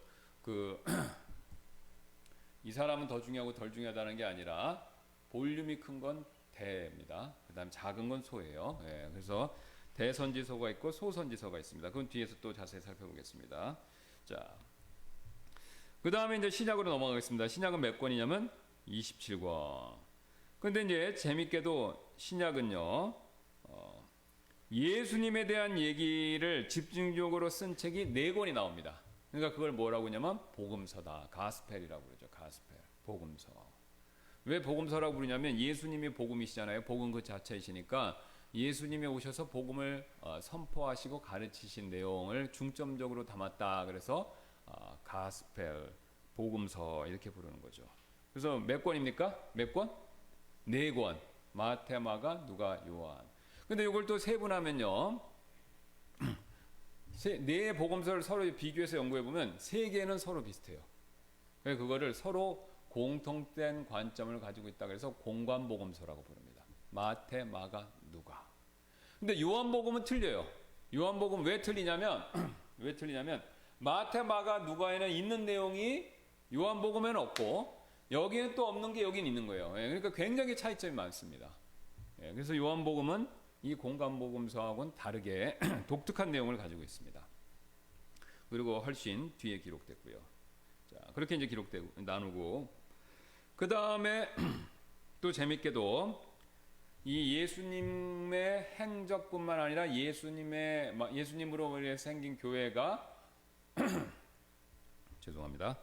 이 사람은 더 중요하고 덜 중요하다는 게 아니라 볼륨이 큰 건 대입니다. 그 다음에 작은 건 소예요. 예, 그래서 대선지서가 있고 소선지서가 있습니다. 그건 뒤에서 또 자세히 살펴보겠습니다. 자, 그 다음에 이제 신약으로 넘어가겠습니다. 신약은 몇 권이냐면 27권. 근데 이제 재밌게도 신약은요, 예수님에 대한 얘기를 집중적으로 쓴 책이 4권이 나옵니다. 그러니까 그걸 뭐라고 하냐면 복음서다. 가스펠이라고 그러죠. 가스펠. 복음서. 왜 복음서라고 부르냐면 예수님이 복음이시잖아요. 복음 그 자체이시니까 예수님이 오셔서 복음을 선포하시고 가르치신 내용을 중점적으로 담았다. 그래서 가스펠, 복음서 이렇게 부르는 거죠. 그래서 몇 권입니까? 몇 권? 4권. 마태, 마가, 누가, 요한. 근데 이걸 또 세분하면요. 네 복음서를 서로 비교해서 연구해 보면 3개는 서로 비슷해요. 그래서 그거를 서로 공통된 관점을 가지고 있다. 그래서 공관복음서라고 부릅니다. 마태, 마가, 누가. 근데 요한복음은 틀려요. 요한복음 왜 틀리냐면 왜 틀리냐면 마태, 마가, 누가에는 있는 내용이 요한복음에는 없고 여기는 또 없는 게 여긴 있는 거예요. 그러니까 굉장히 차이점이 많습니다. 그래서 요한복음은 이 공관복음서하고는 다르게 독특한 내용을 가지고 있습니다. 그리고 훨씬 뒤에 기록됐고요. 자, 그렇게 이제 기록되고 나누고 그 다음에 또 재밌게도 이 예수님의 행적뿐만 아니라 예수님으로 생긴 교회가 죄송합니다.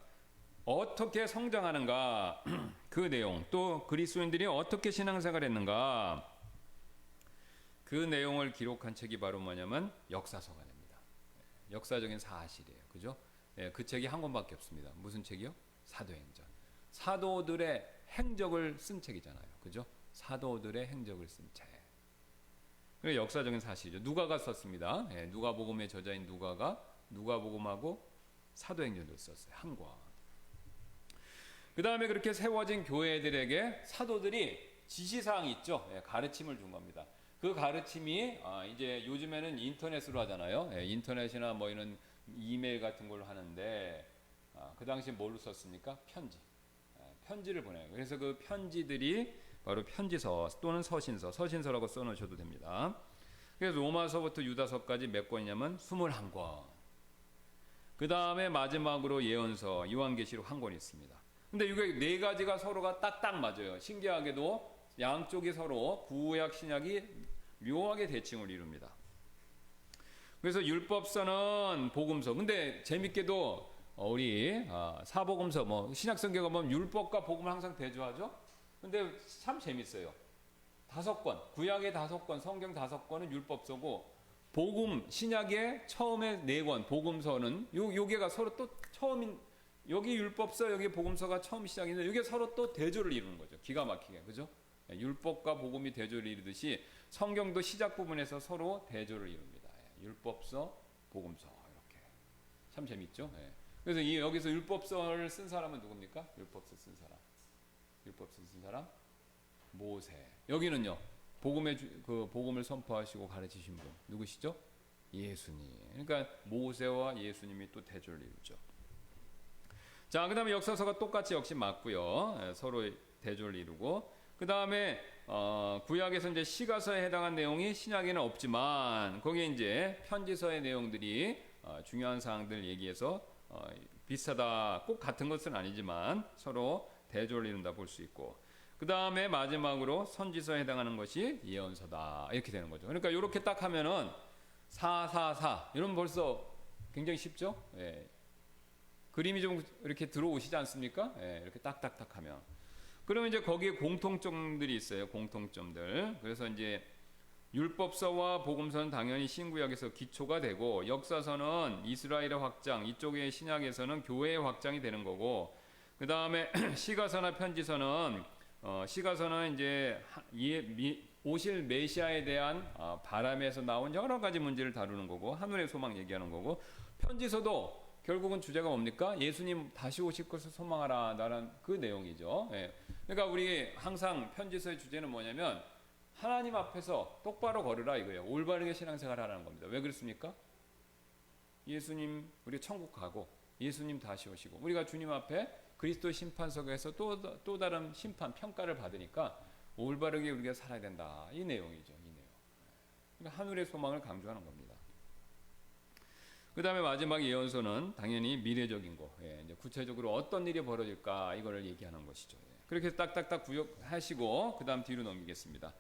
어떻게 성장하는가 그 내용 또 그리스도인들이 어떻게 신앙생활을 했는가 그 내용을 기록한 책이 바로 뭐냐면 역사서가 됩니다. 역사적인 사실이에요. 그죠? 그 책이 한 권밖에 없습니다. 무슨 책이요? 사도행전. 사도들의 행적을 쓴 책이잖아요. 그죠? 사도들의 행적을 쓴 책. 그게 역사적인 사실이죠. 누가가 썼습니다. 누가복음의 저자인 누가가 누가복음하고 사도행전을 썼어요. 한 권. 그 다음에 그렇게 세워진 교회들에게 사도들이 지시사항이 있죠. 가르침을 준 겁니다. 그 가르침이 이제 요즘에는 인터넷으로 하잖아요. 인터넷이나 뭐 이런 이메일 같은 걸로 하는데 그 당시에 뭘로 썼습니까? 편지. 편지를 보내요. 그래서 그 편지들이 바로 편지서 또는 서신서라고 써놓으셔도 됩니다. 그래서 로마서부터 유다서까지 몇 권이냐면 21권. 그 다음에 마지막으로 예언서, 요한계시록 한 권이 있습니다. 근데 이게 4가지가 서로가 딱딱 맞아요. 신기하게도 양쪽이 서로 구약 신약이 묘하게 대칭을 이룹니다. 그래서 율법서는 복음서. 근데 재밌게도 우리 사복음서 뭐 신약 성경에 보면 율법과 복음을 항상 대조하죠. 근데 참 재밌어요. 5권, 구약의 5권, 성경 5권은 율법서고 복음 신약의 처음에 4권 복음서는 요게가 서로 또 처음인 여기 율법서 여기 복음서가 처음 시작인데 이게 서로 또 대조를 이루는 거죠. 기가 막히게. 그죠? 율법과 복음이 대조를 이루듯이 성경도 시작 부분에서 서로 대조를 이룹니다. 율법서, 복음서 이렇게 참 재밌죠. 그래서 여기서 율법서를 쓴 사람은 누굽니까? 율법서 쓴 사람 모세. 여기는요 복음을 선포하시고 가르치신 분 누구시죠? 예수님. 그러니까 모세와 예수님이 또 대조를 이루죠. 자, 그 다음에 역사서가 똑같이 역시 맞고요. 서로 대조를 이루고 그 다음에 구약에서 이제 시가서에 해당한 내용이 신약에는 없지만 거기에 이제 편지서의 내용들이 중요한 사항들 얘기해서 비슷하다 꼭 같은 것은 아니지만 서로 대조를 이룬다 볼 수 있고 그 다음에 마지막으로 선지서에 해당하는 것이 예언서다 이렇게 되는 거죠. 그러니까 이렇게 딱 하면은 4 이러면 벌써 굉장히 쉽죠. 그림이 좀 이렇게 들어오시지 않습니까? 이렇게 딱딱딱 하면. 그러면 이제 거기에 공통점들이 있어요. 공통점들. 그래서 이제 율법서와 복음서는 당연히 신구약에서 기초가 되고 역사서는 이스라엘의 확장, 이쪽의 신약에서는 교회의 확장이 되는 거고 그 다음에 시가서나 편지서는 시가서는 이제 오실 메시아에 대한 바람에서 나온 여러 가지 문제를 다루는 거고 하늘의 소망 얘기하는 거고 편지서도 결국은 주제가 뭡니까? 예수님 다시 오실 것을 소망하라 라는 그 내용이죠. 예. 그러니까 우리 항상 편지서의 주제는 뭐냐면 하나님 앞에서 똑바로 걸으라 이거예요. 올바르게 신앙생활 하라는 겁니다. 왜 그렇습니까? 예수님 우리 천국 가고 예수님 다시 오시고 우리가 주님 앞에 그리스도 심판석에서 또 다른 심판 평가를 받으니까 올바르게 우리가 살아야 된다. 이 내용이죠. 이 내용. 그러니까 하늘의 소망을 강조하는 겁니다. 그 다음에 마지막 예언서는 당연히 미래적인 거, 이제 구체적으로 어떤 일이 벌어질까 이거를 얘기하는 것이죠. 그렇게 딱딱딱 구역하시고 그 다음 뒤로 넘기겠습니다.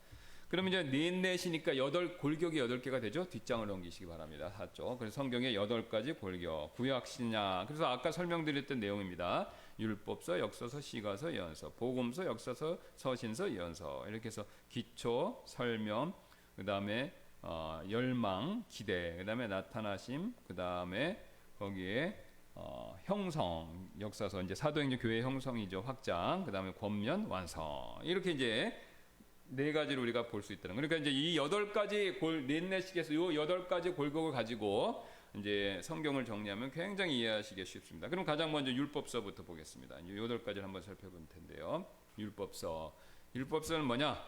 그러면 이제 넷넷이니까 골격이 8개가 되죠. 뒷장을 넘기시기 바랍니다. 4쪽. 그래서 성경에 8가지 골격, 구약신약. 그래서 아까 설명드렸던 내용입니다. 율법서, 역서서, 시가서, 예언서, 복음서, 역서서, 서신서, 예언서. 이렇게 해서 기초, 설명, 그 다음에 열망, 기대, 그 다음에 나타나심, 그 다음에 거기에 형성, 역사서, 이제 사도행전 교회 형성이죠. 확장, 그 다음에 권면, 완성. 이렇게 이제 4가지를 우리가 볼 수 있다는. 그러니까 이제 이 8가지 넷넷씩에서 이 8가지 골격을 가지고 이제 성경을 정리하면 굉장히 이해하시기 쉽습니다. 그럼 가장 먼저 율법서부터 보겠습니다. 이 8가지를 한번 살펴볼 텐데요. 율법서는 뭐냐?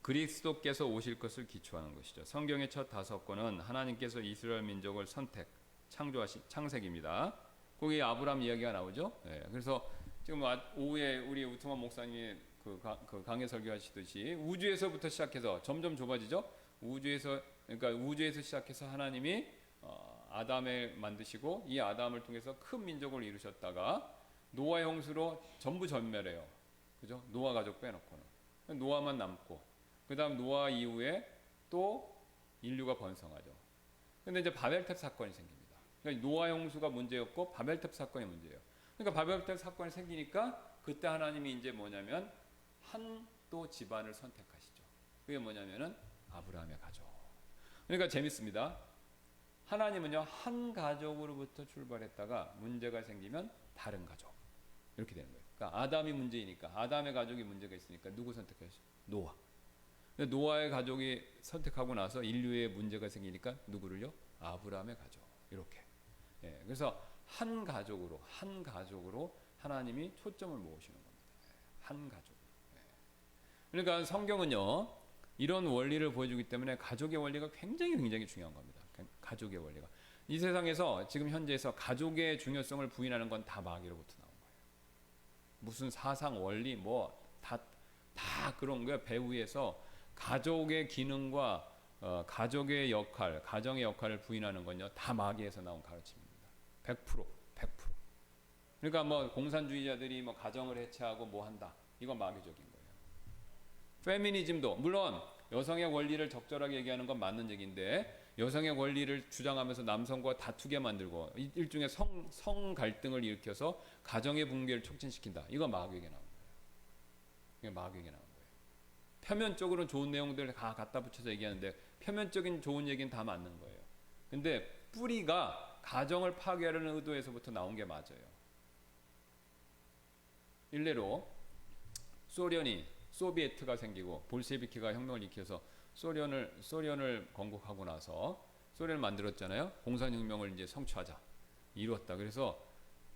그리스도께서 오실 것을 기초하는 것이죠. 성경의 첫 5권은 하나님께서 이스라엘 민족을 선택, 창조하신 창세기입니다. 거기 아브라함 이야기가 나오죠. 그래서 지금 오후에 우리 우트만 목사님이 그 강해 설교하시듯이 우주에서부터 시작해서 점점 좁아지죠. 그러니까 우주에서 시작해서 하나님이 아담을 만드시고 이 아담을 통해서 큰 민족을 이루셨다가 노아 형수로 전부 전멸해요. 그죠? 노아 가족 빼놓고는 노아만 남고 그다음 노아 이후에 또 인류가 번성하죠. 근데 이제 바벨탑 사건이 생깁니다. 그러니까 노아 형수가 문제였고 바벨탑 사건이 문제예요. 그러니까 바벨탑 사건이 생기니까 그때 하나님이 이제 뭐냐면 한 또 집안을 선택하시죠. 그게 뭐냐면은 아브라함의 가족. 그러니까 재밌습니다. 하나님은요 한 가족으로부터 출발했다가 문제가 생기면 다른 가족 이렇게 되는 거예요. 그러니까 아담이 문제이니까 아담의 가족이 문제가 있으니까 누구 선택하시죠? 노아. 근데 노아의 가족이 선택하고 나서 인류의 문제가 생기니까 누구를요? 아브라함의 가족. 이렇게. 그래서 한 가족으로 하나님이 초점을 모으시는 겁니다. 한 가족. 그러니까 성경은요 이런 원리를 보여주기 때문에 가족의 원리가 굉장히 중요한 겁니다. 가족의 원리가 이 세상에서 지금 현재에서 가족의 중요성을 부인하는 건 다 마귀로부터 나온 거예요. 무슨 사상 원리 뭐 다 그런 거예요. 배후에서 가족의 기능과 가족의 역할, 가정의 역할을 부인하는 건요 다 마귀에서 나온 가르침입니다. 100%. 그러니까 뭐 공산주의자들이 뭐 가정을 해체하고 뭐 한다. 이건 마귀적인 거예요. 페미니즘도 물론 여성의 원리를 적절하게 얘기하는 건 맞는 얘기인데 여성의 원리를 주장하면서 남성과 다투게 만들고 일종의 성 갈등을 일으켜서 가정의 붕괴를 촉진시킨다. 이건 마귀에게 나온 거예요. 이게 마귀에게 나온 거예요. 표면적으로는 좋은 내용들을 다 갖다 붙여서 얘기하는데 표면적인 좋은 얘기는 다 맞는 거예요. 근데 뿌리가 가정을 파괴하려는 의도에서부터 나온 게 맞아요. 일례로 소비에트가 생기고 볼셰비키가 혁명을 일으켜서 소련을 건국하고 나서 소련을 만들었잖아요. 공산혁명을 이제 성취하자 이루었다. 그래서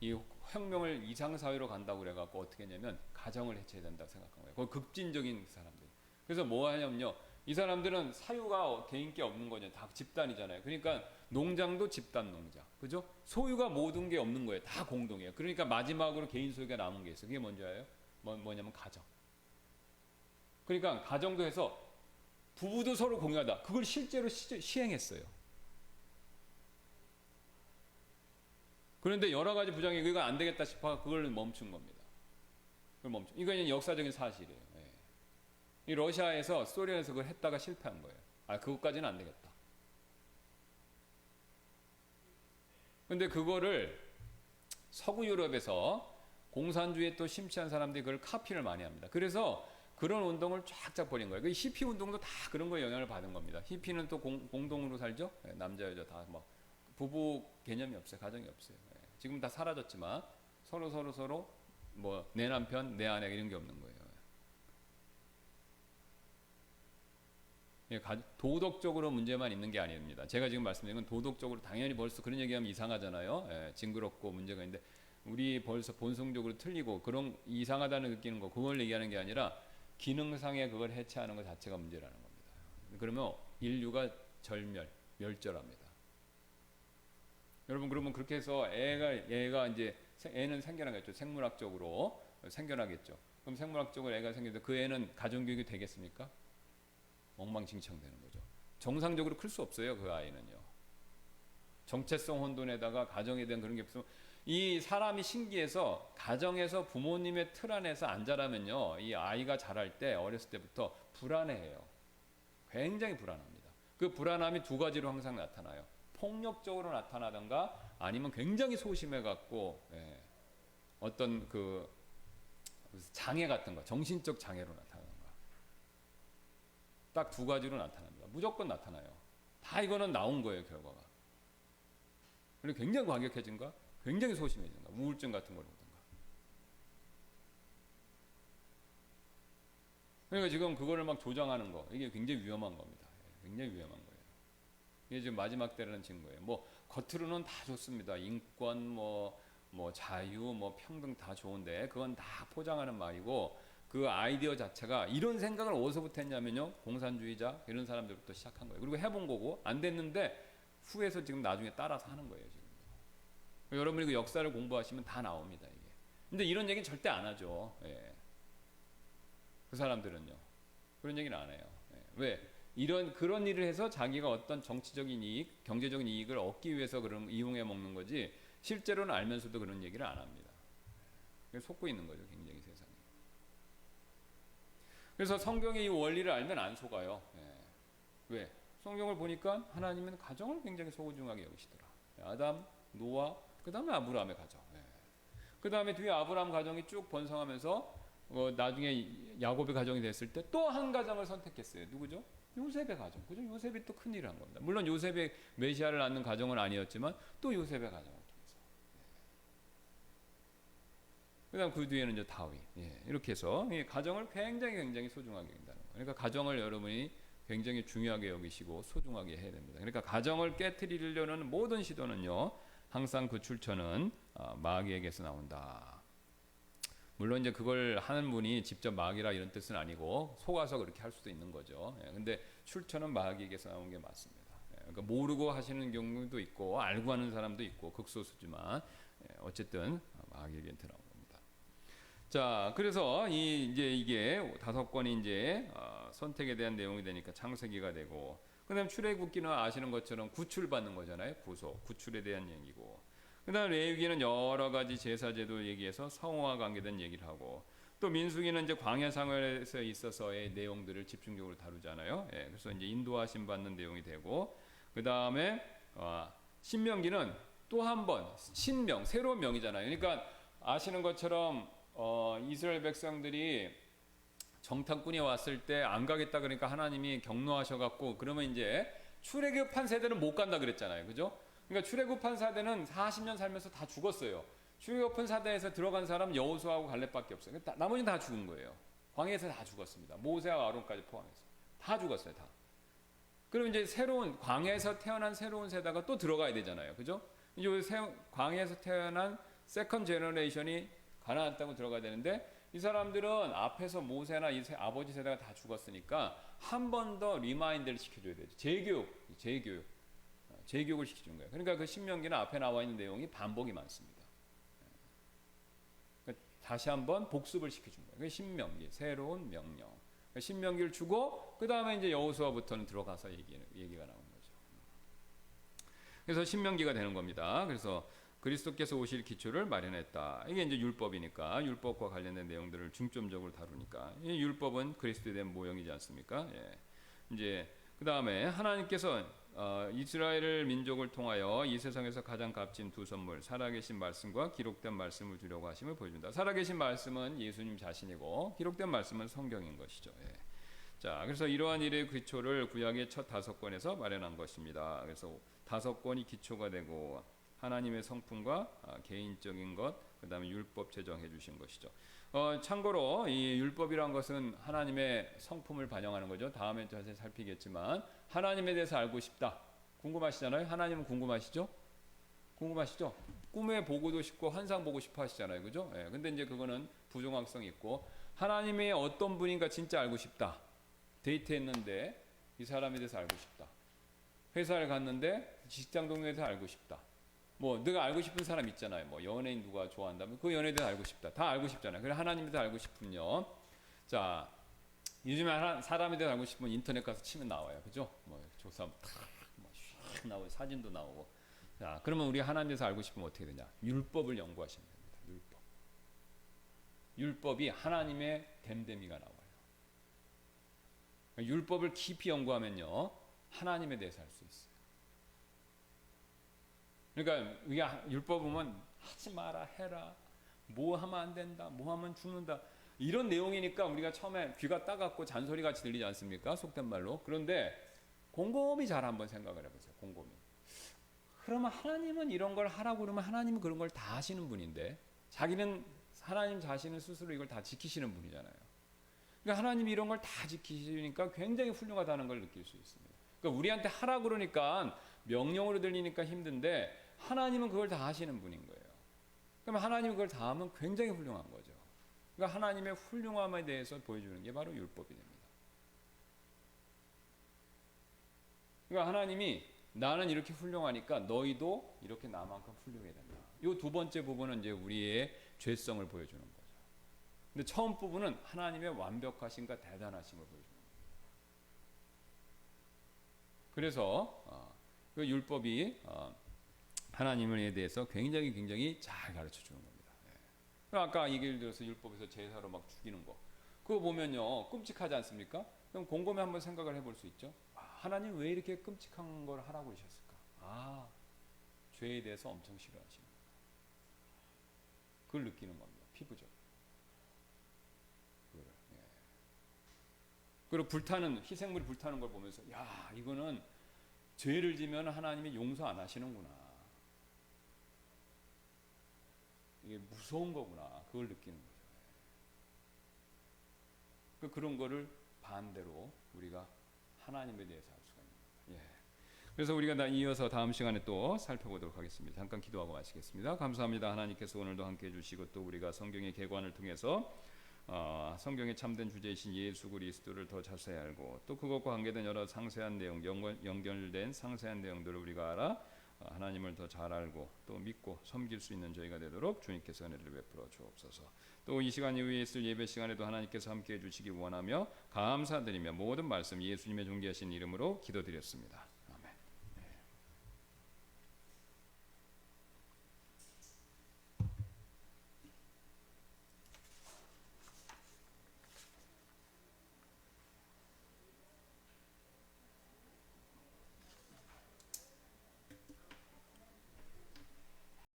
이 혁명을 이상사회로 간다고 그래갖고 어떻게 했냐면 가정을 해체해야 된다고 생각한 거예요. 거의 급진적인 사람들. 그래서 뭐 하냐면요. 이 사람들은 사유가 개인 게 없는 거죠. 다 집단이잖아요. 그러니까 농장도 집단 농장. 그죠? 소유가 모든 게 없는 거예요. 다 공동이에요. 그러니까 마지막으로 개인 소유가 남은 게 있어요. 그게 뭔지 알아요? 뭐냐면 가정. 그러니까 가정도 해서 부부도 서로 공유하다. 그걸 실제로 시행했어요. 그런데 여러 가지 부정이 이거 안 되겠다 싶어 그걸 멈춘 겁니다. 이건 역사적인 사실이에요. 이 러시아에서 소련에서 그걸 했다가 실패한 거예요. 그것까지는 안 되겠다. 근데 그거를 서구 유럽에서 공산주의에 또 심취한 사람들이 그걸 카피를 많이 합니다. 그래서 그런 운동을 쫙쫙 벌인 거예요. 그 히피 운동도 다 그런 거에 영향을 받은 겁니다. 히피는 또 공동으로 살죠. 남자 여자 다 뭐 부부 개념이 없어요. 가정이 없어요. 지금 다 사라졌지만 서로 뭐 내 남편 내 아내 이런 게 없는 거예요. 도덕적으로 문제만 있는 게 아닙니다. 제가 지금 말씀드린 건 도덕적으로 당연히 벌써 그런 얘기하면 이상하잖아요. 예, 징그럽고 문제가 있는데 우리 벌써 본성적으로 틀리고 그런 이상하다는 느끼는 거 그걸 얘기하는 게 아니라 기능상에 그걸 해체하는 것 자체가 문제라는 겁니다. 그러면 인류가 멸절합니다. 여러분 그러면 그렇게 해서 얘가 이제 애는 생겨나겠죠. 생물학적으로 생겨나겠죠. 그럼 생물학적으로 애가 생기는데 그 애는 가정교육이 되겠습니까? 엉망진창 되는 거죠. 정상적으로 클 수 없어요. 그 아이는요. 정체성 혼돈에다가 가정에 대한 그런 게 없으면 이 사람이 신기해서 가정에서 부모님의 틀 안에서 안 자라면요. 이 아이가 자랄 때 어렸을 때부터 불안해해요. 굉장히 불안합니다. 그 불안함이 두 가지로 항상 나타나요. 폭력적으로 나타나던가 아니면 굉장히 소심해갖고 어떤 그 장애 같은 거, 정신적 장애로 나타나던가 딱 두 가지로 나타납니다. 무조건 나타나요. 다 이거는 나온 거예요, 결과가. 그리고 굉장히 과격해진가, 굉장히 소심해진가, 우울증 같은 걸 오든가. 그러니까 지금 그거를 막 조장하는 거, 이게 굉장히 위험한 겁니다. 굉장히 위험한 거예요. 이게 지금 마지막 때라는 증거예요. 뭐 겉으로는 다 좋습니다. 인권, 뭐 자유, 뭐 평등 다 좋은데 그건 다 포장하는 말이고 그 아이디어 자체가 이런 생각을 어디서부터 했냐면요. 공산주의자 이런 사람들부터 시작한 거예요. 그리고 해본 거고 안 됐는데 후에서 지금 나중에 따라서 하는 거예요. 지금. 여러분이 그 역사를 공부하시면 다 나옵니다. 이게. 근데 이런 얘기는 절대 안 하죠. 예. 그 사람들은요. 그런 얘기는 안 해요. 예. 왜? 그런 일을 해서 자기가 어떤 정치적인 이익, 경제적인 이익을 얻기 위해서 그런 이용해 먹는 거지 실제로는 알면서도 그런 얘기를 안 합니다. 속고 있는 거죠. 굉장히 세상에. 그래서 성경의 이 원리를 알면 안 속아요. 예. 왜? 성경을 보니까 하나님은 가정을 굉장히 소중하게 여기시더라. 아담, 노아, 그 다음에 아브라함의 가정. 예. 그 다음에 뒤에 아브라함 가정이 쭉 번성하면서 나중에 야곱의 가정이 됐을 때 또 한 가정을 선택했어요. 누구죠? 요셉의 가정. 그죠? 요셉이 또 큰일을 한 겁니다. 물론 요셉의 메시아를 낳는 가정은 아니었지만 또 요셉의 가정을 통해서. 그 다음 그 뒤에는 이제 다윗. 이렇게 해서 가정을 굉장히 소중하게 여긴다는 거예요. 그러니까 가정을 여러분이 굉장히 중요하게 여기시고 소중하게 해야 됩니다. 그러니까 가정을 깨트리려는 모든 시도는요. 항상 그 출처는 마귀에게서 나온다. 물론 이제 그걸 하는 분이 직접 마귀라 이런 뜻은 아니고 속아서 그렇게 할 수도 있는 거죠. 근데 출처는 마귀에게서 나온 게 맞습니다. 그러니까 모르고 하시는 경우도 있고 알고 하는 사람도 있고 극소수지만 어쨌든 마귀에게한테 나온 겁니다. 자, 그래서 이제 이게 5권이 이제 선택에 대한 내용이 되니까 창세기가 되고, 그다음 출애굽기는 아시는 것처럼 구출받는 거잖아요. 구출에 대한 얘기고. 그다음 레위기는 여러 가지 제사제도 얘기해서 성호와 관계된 얘기를 하고, 또 민수기는 이제 광야 생활에 있어서의 내용들을 집중적으로 다루잖아요. 그래서 이제 인도하심 받는 내용이 되고, 그다음에 신명기는 또 한 번 신명, 새로운 명이잖아요. 그러니까 아시는 것처럼 이스라엘 백성들이 정탐꾼이 왔을 때 안 가겠다 그러니까 하나님이 경노하셔갖고 그러면 이제 출애굽한 세대는 못 간다 그랬잖아요. 그죠? 그러니까 출애굽한 세대는 40년 살면서 다 죽었어요. 출애굽한 세대에서 들어간 사람 여호수아하고 갈렙밖에 없어요. 나머지는 다 죽은 거예요. 광야에서 다 죽었습니다. 모세와 아론까지 포함해서 다 죽었어요. 다. 그럼 이제 새로운 광야에서 태어난 새로운 세대가 또 들어가야 되잖아요. 그죠? 이제 광야에서 태어난 세컨 제너레이션이 가나안 땅으로 들어가야 되는데 이 사람들은 앞에서 모세나 아버지 세대가 다 죽었으니까 한 번 더 리마인드를 시켜줘야 되죠. 재교육을 시켜준 거예요. 그러니까 그 신명기는 앞에 나와 있는 내용이 반복이 많습니다. 그러니까 다시 한번 복습을 시켜준 거예요. 그 신명기, 새로운 명령. 그러니까 신명기를 주고 그 다음에 이제 여호수아부터는 들어가서 얘기가 나오는 거죠. 그래서 신명기가 되는 겁니다. 그래서 그리스도께서 오실 기초를 마련했다. 이게 이제 율법이니까 율법과 관련된 내용들을 중점적으로 다루니까 이 율법은 그리스도에 대한 모형이지 않습니까? 이제 그 다음에 하나님께서 이스라엘 민족을 통하여 이 세상에서 가장 값진 두 선물, 살아계신 말씀과 기록된 말씀을 주려고 하심을 보여준다. 살아계신 말씀은 예수님 자신이고 기록된 말씀은 성경인 것이죠. 자, 그래서 이러한 일의 기초를 구약의 첫 5권에서 마련한 것입니다. 그래서 5권이 기초가 되고 하나님의 성품과 개인적인 것, 그 다음에 율법 제정해 주신 것이죠. 참고로 이 율법이란 것은 하나님의 성품을 반영하는 거죠. 다음에 자세히 살피겠지만 하나님에 대해서 알고 싶다. 궁금하시잖아요. 하나님은 궁금하시죠? 궁금하시죠? 꿈에 보고도 싶고 환상 보고 싶어 하시잖아요. 그죠? 예, 근데 이제 그거는 부정확성이 있고 하나님이 어떤 분인가 진짜 알고 싶다. 데이트했는데 이 사람에 대해서 알고 싶다. 회사를 갔는데 직장 동료에 대해서 알고 싶다. 뭐 내가 알고 싶은 사람 있잖아요. 뭐 연예인 누가 좋아한다면 그 연예인에 대해서 알고 싶다. 다 알고 싶잖아요. 그래서 하나님에 대해서 알고 싶으면 자 요즘에 사람에 대해서 알고 싶으면 인터넷 가서 치면 나와요. 그죠? 뭐 조사 탁 나오고 사진도 나오고. 자 그러면 우리 하나님에 대해서 알고 싶으면 어떻게 되냐? 율법을 연구하시면 됩니다. 율법. 율법이 하나님의 됨됨이가 나와요. 율법을 깊이 연구하면요 하나님에 대해서 알 수 있어요. 그러니까 우리가 율법 보면 하지 마라 해라 뭐 하면 안 된다 뭐 하면 죽는다 이런 내용이니까 우리가 처음에 귀가 따갑고 잔소리같이 들리지 않습니까? 속된 말로. 그런데 곰곰이 잘 한번 생각을 해보세요. 곰곰이. 그러면 하나님은 이런 걸 하라고 그러면 하나님은 그런 걸 다 하시는 분인데 자기는 하나님 자신은 스스로 이걸 다 지키시는 분이잖아요. 그러니까 하나님이 이런 걸 다 지키시니까 굉장히 훌륭하다는 걸 느낄 수 있습니다. 그러니까 우리한테 하라고 그러니까 명령으로 들리니까 힘든데 하나님은 그걸 다 하시는 분인 거예요. 그러면 하나님이 그걸 다 하면 굉장히 훌륭한 거죠. 그러니까 하나님의 훌륭함에 대해서 보여주는 게 바로 율법이 됩니다. 그러니까 하나님이 나는 이렇게 훌륭하니까 너희도 이렇게 나만큼 훌륭해야 된다. 이 두 번째 부분은 이제 우리의 죄성을 보여주는 거죠. 근데 처음 부분은 하나님의 완벽하신가 대단하신 걸 보여주는 거예요. 그래서 그 율법이 하나님에 대해서 굉장히 잘 가르쳐 주는 겁니다. 아까 예를 들어서 율법에서 제사로 막 죽이는 거 그거 보면요 끔찍하지 않습니까? 그럼 곰곰이 한번 생각을 해볼 수 있죠. 하나님 왜 이렇게 끔찍한 걸 하라고 그러셨을까? 죄에 대해서 엄청 싫어하시는 거예요. 그걸 느끼는 겁니다. 피부죠. 그리고 불타는 희생물이 불타는 걸 보면서 야 이거는 죄를 지면 하나님이 용서 안 하시는구나. 이게 무서운 거구나. 그걸 느끼는 거죠. 그런 거를 반대로 우리가 하나님에 대해서 알 수가 있는 거예요. 그래서 우리가 이어서 다음 시간에 또 살펴보도록 하겠습니다. 잠깐 기도하고 마치겠습니다. 감사합니다. 하나님께서 오늘도 함께 해주시고 또 우리가 성경의 개관을 통해서 성경의 참된 주제이신 예수 그리스도를 더 자세히 알고 또 그것과 관계된 여러 상세한 내용, 연결된 상세한 내용들을 우리가 알아 하나님을 더 잘 알고 또 믿고 섬길 수 있는 저희가 되도록 주님께서 은혜를 베풀어 주옵소서. 또 이 시간 이후에 있을 예배 시간에도 하나님께서 함께해 주시기 원하며 감사드리며 모든 말씀 예수님의 존귀하신 이름으로 기도드렸습니다.